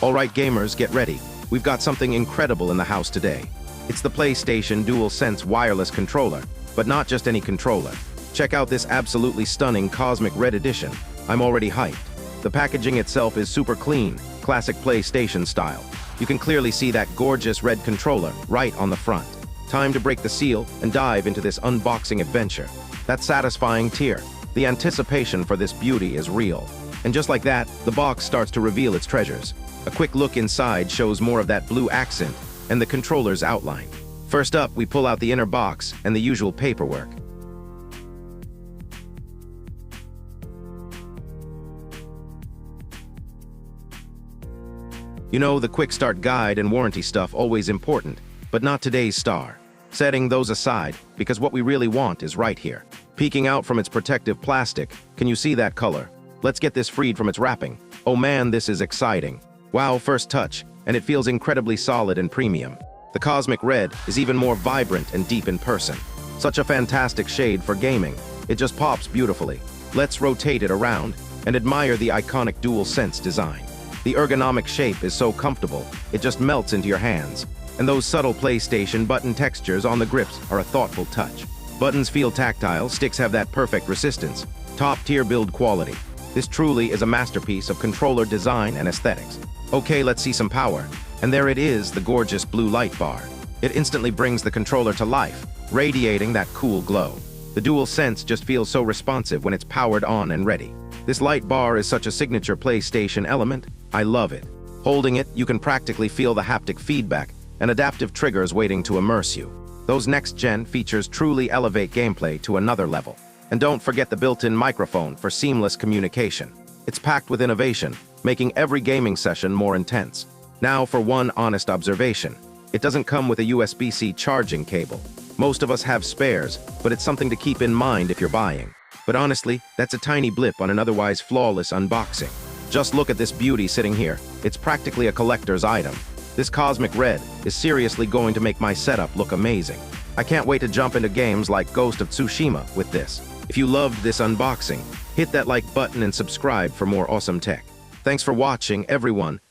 Alright gamers, get ready. We've got something incredible in the house today. It's the PlayStation DualSense wireless controller, but not just any controller. Check out this absolutely stunning Cosmic Red edition. I'm already hyped. The packaging itself is super clean, classic PlayStation style. You can clearly see that gorgeous red controller right on the front. Time to break the seal and dive into this unboxing adventure. That satisfying tear. The anticipation for this beauty is real. And just like that, the box starts to reveal its treasures. A quick look inside shows more of that blue accent and the controller's outline. First up, we pull out the inner box and the usual paperwork. You know, the quick start guide and warranty stuff always important, but not today's star. Setting those aside, because what we really want is right here. Peeking out from its protective plastic, can you see that color? Let's get this freed from its wrapping. Oh man, this is exciting. Wow, first touch, and it feels incredibly solid and premium. The Cosmic Red is even more vibrant and deep in person. Such a fantastic shade for gaming. It just pops beautifully. Let's rotate it around and admire the iconic DualSense design. The ergonomic shape is so comfortable, it just melts into your hands. And those subtle PlayStation button textures on the grips are a thoughtful touch. Buttons feel tactile, sticks have that perfect resistance. Top-tier build quality. This truly is a masterpiece of controller design and aesthetics. Okay, let's see some power. And there it is, the gorgeous blue light bar. It instantly brings the controller to life, radiating that cool glow. The DualSense just feels so responsive when it's powered on and ready. This light bar is such a signature PlayStation element. I love it. Holding it, you can practically feel the haptic feedback and adaptive triggers waiting to immerse you. Those next-gen features truly elevate gameplay to another level. And don't forget the built-in microphone for seamless communication. It's packed with innovation, making every gaming session more intense. Now for one honest observation. It doesn't come with a USB-C charging cable. Most of us have spares, but it's something to keep in mind if you're buying. But honestly, that's a tiny blip on an otherwise flawless unboxing. Just look at this beauty sitting here. It's practically a collector's item. This Cosmic Red is seriously going to make my setup look amazing. I can't wait to jump into games like Ghost of Tsushima with this. If you loved this unboxing, hit that like button and subscribe for more awesome tech. Thanks for watching, everyone.